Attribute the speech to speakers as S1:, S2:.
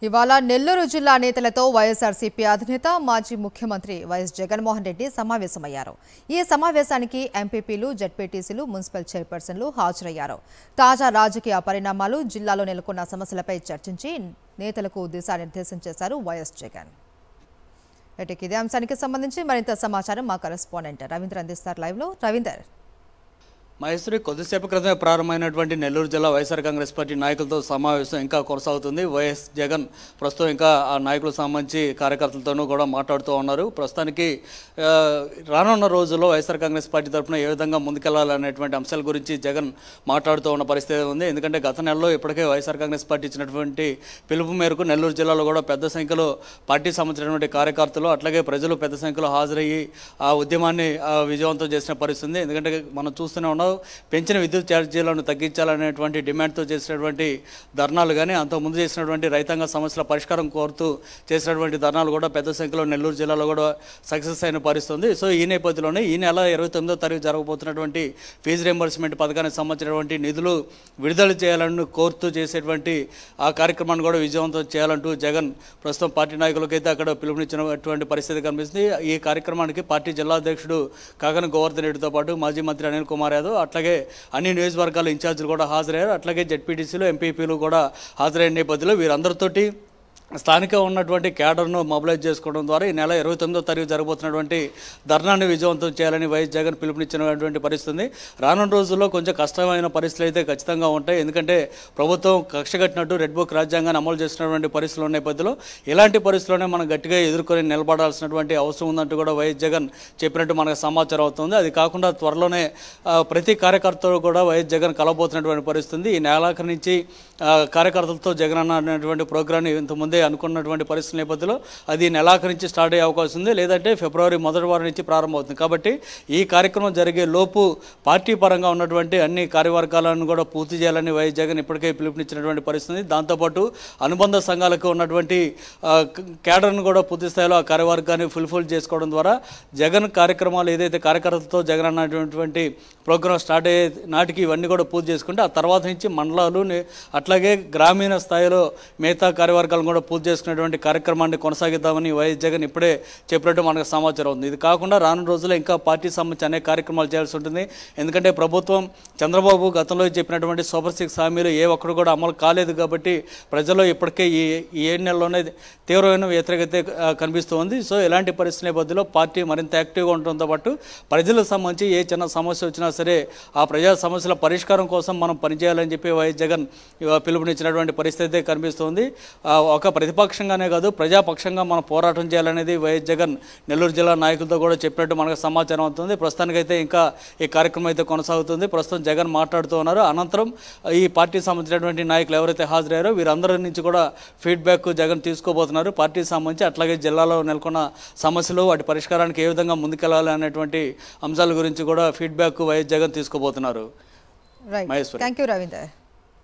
S1: ఇవాళ నెల్లూరు జిల్లా నేతలతో వైఎస్ఆర్సీపీ అధినేత మాజీ ముఖ్యమంత్రి వైఎస్ జగన్మోహన్ రెడ్డి సమావేశమయ్యారు. ఈ సమావేశానికి ఎంపీపీలు, జెడ్పీటీసీలు, మున్సిపల్ చైర్పర్సన్లు హాజరయ్యారు. తాజా రాజకీయ పరిణామాలు, జిల్లాలో నెలకొన్న సమస్యలపై చర్చించి నేతలకు దిశానిర్దేశం చేశారు వైఎస్ జగన్. ఇదే అంశానికి సంబంధించి మరింత సమాచారం మా కరెస్పాండెంట్ రవీంద్ర అందిస్తారు. లైవ్లో రవీందర్.
S2: మహేశ్వరి, కొద్దిసేపు క్రితమే ప్రారంభమైనటువంటి నెల్లూరు జిల్లా వైఎస్ఆర్ కాంగ్రెస్ పార్టీ నాయకులతో సమావేశం ఇంకా కొనసాగుతుంది. వైఎస్ జగన్ ప్రస్తుతం ఇంకా ఆ నాయకులకు సంబంధించి కార్యకర్తలతోనూ కూడా మాట్లాడుతూ ఉన్నారు. ప్రస్తుతానికి రానున్న రోజుల్లో వైఎస్ఆర్ కాంగ్రెస్ పార్టీ తరఫున ఏ విధంగా ముందుకెళ్లాలనేటువంటి అంశాల గురించి జగన్ మాట్లాడుతూ ఉన్న పరిస్థితి ఉంది. ఎందుకంటే గత నెలలో ఇప్పటికే వైఎస్ఆర్ కాంగ్రెస్ పార్టీ ఇచ్చినటువంటి పిలుపు మేరకు నెల్లూరు జిల్లాలో కూడా పెద్ద సంఖ్యలో పార్టీ సంబంధించినటువంటి కార్యకర్తలు అట్లాగే ప్రజలు పెద్ద సంఖ్యలో హాజరయ్యి ఆ ఉద్యమాన్ని విజయవంతం చేసిన పరిస్థితి ఉంది. ఎందుకంటే మనం చూస్తూనే ఉన్నాం, పెంచిన విద్యుత్ ఛార్జీలను తగ్గించాలనేటువంటి డిమాండ్తో చేసినటువంటి ధర్నాలు కానీ, అంతకుముందు చేసినటువంటి రైతాంగ సమస్యల పరిష్కారం కోరుతూ చేసినటువంటి ధర్నాలు కూడా పెద్ద సంఖ్యలో నెల్లూరు జిల్లాలో కూడా సక్సెస్ అయిన పరిస్థితుంది. సో ఈ నేపథ్యంలోనే ఈ నెల 29వ తారీఖు జరగబోతున్నటువంటి ఫీజు రింబర్స్మెంట్ పథకానికి సంబంధించినటువంటి నిధులు విడుదల చేయాలని కోరుతూ చేసేటువంటి ఆ కార్యక్రమాన్ని కూడా విజయవంతం చేయాలంటూ జగన్ ప్రస్తుతం పార్టీ నాయకులకైతే అక్కడ పిలుపునిచ్చినటువంటి పరిస్థితి కనిపిస్తుంది. ఈ కార్యక్రమానికి పార్టీ జిల్లా అధ్యక్షుడు కాకన గోవర్ధన్ రెడ్డితో పాటు మాజీ మంత్రి అనిల్ కుమార్ యాదవ్, అట్లాగే అన్ని నియోజకవర్గాల ఇన్ఛార్జీలు కూడా హాజరయ్యారు. అట్లాగే జెడ్పీటీసీలు, ఎంపీపీలు కూడా హాజరైన నేపథ్యంలో వీరందరితోటి స్థానికంగా ఉన్నటువంటి క్యాడర్ను మొబిలైజ్ చేసుకోవడం ద్వారా ఈ నెల 29వ తారీఖు జరగబోతున్నటువంటి ధర్నాన్ని విజయవంతం చేయాలని వైఎస్ జగన్ పిలుపునిచ్చినటువంటి పరిస్థితి. రానున్న రోజుల్లో కొంచెం కష్టమైన పరిస్థితులు అయితే ఖచ్చితంగా ఉంటాయి. ఎందుకంటే ప్రభుత్వం కక్ష కట్టినట్టు రెడ్ బుక్ రాజ్యాంగాన్ని అమలు చేస్తున్నటువంటి పరిస్థితులు ఉన్న నేపథ్యంలో ఇలాంటి పరిస్థితుల్లోనే మనం గట్టిగా ఎదుర్కొని నిలబడాల్సినటువంటి అవసరం ఉందంటూ కూడా వైఎస్ జగన్ చెప్పినట్టు మనకు సమాచారం అవుతుంది. అది కాకుండా త్వరలోనే ప్రతి కార్యకర్తలు కూడా వైఎస్ జగన్ కలవబోతున్నటువంటి పరిస్థితి. ఈ నెలాఖరు నుంచి కార్యకర్తలతో జగన్ అన్నటువంటి ప్రోగ్రామ్ని ఇంతకుముందే అనుకున్నటువంటి పరిస్థితుల నేపథ్యంలో అది నెలాఖరు నుంచి స్టార్ట్ అయ్యే అవకాశం ఉంది, లేదంటే ఫిబ్రవరి మొదటి వారం నుంచి ప్రారంభమవుతుంది. కాబట్టి ఈ కార్యక్రమం జరిగే లోపు పార్టీ పరంగా ఉన్నటువంటి అన్ని కార్యవర్గాలను కూడా పూర్తి చేయాలని వైఎస్ జగన్ ఇప్పటికే పిలుపునిచ్చినటువంటి పరిస్థితి. దాంతోపాటు అనుబంధ సంఘాలకు ఉన్నటువంటి క్యాడర్ను కూడా పూర్తి స్థాయిలో ఆ కార్యవర్గాన్ని ఫుల్ఫిల్ చేసుకోవడం ద్వారా జగన్ కార్యక్రమాలు ఏదైతే కార్యకర్తలతో జగన్ అన్నటువంటి ప్రోగ్రాం స్టార్ట్ అయ్యే నాటికి ఇవన్నీ కూడా పూర్తి చేసుకుంటే ఆ తర్వాత నుంచి మండలాలు అట్లాగే గ్రామీణ స్థాయిలో మిగతా కార్యవర్గాలను కూడా పూర్తి చేసుకునేటువంటి కార్యక్రమాన్ని కొనసాగిద్దామని వైఎస్ జగన్ ఇప్పుడే చెప్పినట్టు మనకు సమాచారం ఉంది. ఇది కాకుండా రానున్న రోజుల్లో ఇంకా పార్టీ సంబంధించి అనేక కార్యక్రమాలు చేయాల్సి ఉంటుంది. ఎందుకంటే ప్రభుత్వం చంద్రబాబు గతంలో చెప్పినటువంటి సూపర్ 6 హామీలు ఏ ఒక్కడు కూడా అమలు కాలేదు. కాబట్టి ప్రజల్లో ఇప్పటికే ఈ 7 నెలల్లోనే తీవ్రమైన వ్యతిరేకత కనిపిస్తుంది. సో ఇలాంటి పరిస్థితి నేపథ్యంలో పార్టీ మరింత యాక్టివ్గా ఉండడంతో పాటు ప్రజలకు సంబంధించి ఏ చిన్న సమస్య వచ్చినా సరే ఆ ప్రజా సమస్యల పరిష్కారం కోసం మనం పనిచేయాలని చెప్పి వైఎస్ జగన్ పిలుపునిచ్చినటువంటి పరిస్థితి కనిపిస్తుంది. ఒక ప్రతిపక్షంగానే కాదు, ప్రజాపక్షంగా మనం పోరాటం చేయాలనేది వైఎస్ జగన్ నెల్లూరు జిల్లా నాయకులతో కూడా చెప్పినట్టు మనకు సమాచారం అవుతుంది. ప్రస్తుతానికైతే ఇంకా ఈ కార్యక్రమం అయితే కొనసాగుతుంది. ప్రస్తుతం జగన్ మాట్లాడుతూ ఉన్నారు. అనంతరం ఈ పార్టీకి సంబంధించినటువంటి నాయకులు ఎవరైతే హాజరయ్యారో వీరందరి నుంచి కూడా ఫీడ్బ్యాక్ జగన్ తీసుకోబోతున్నారు. పార్టీకి సంబంధించి అట్లాగే జిల్లాలో నెలకొన్న సమస్యలు, వాటి పరిష్కారానికి ఏ విధంగా ముందుకెళ్లాలి అనేటువంటి అంశాల గురించి కూడా ఫీడ్బ్యాక్ వైఎస్ జగన్ తీసుకోబోతున్నారు.
S1: Thank you Ravinder.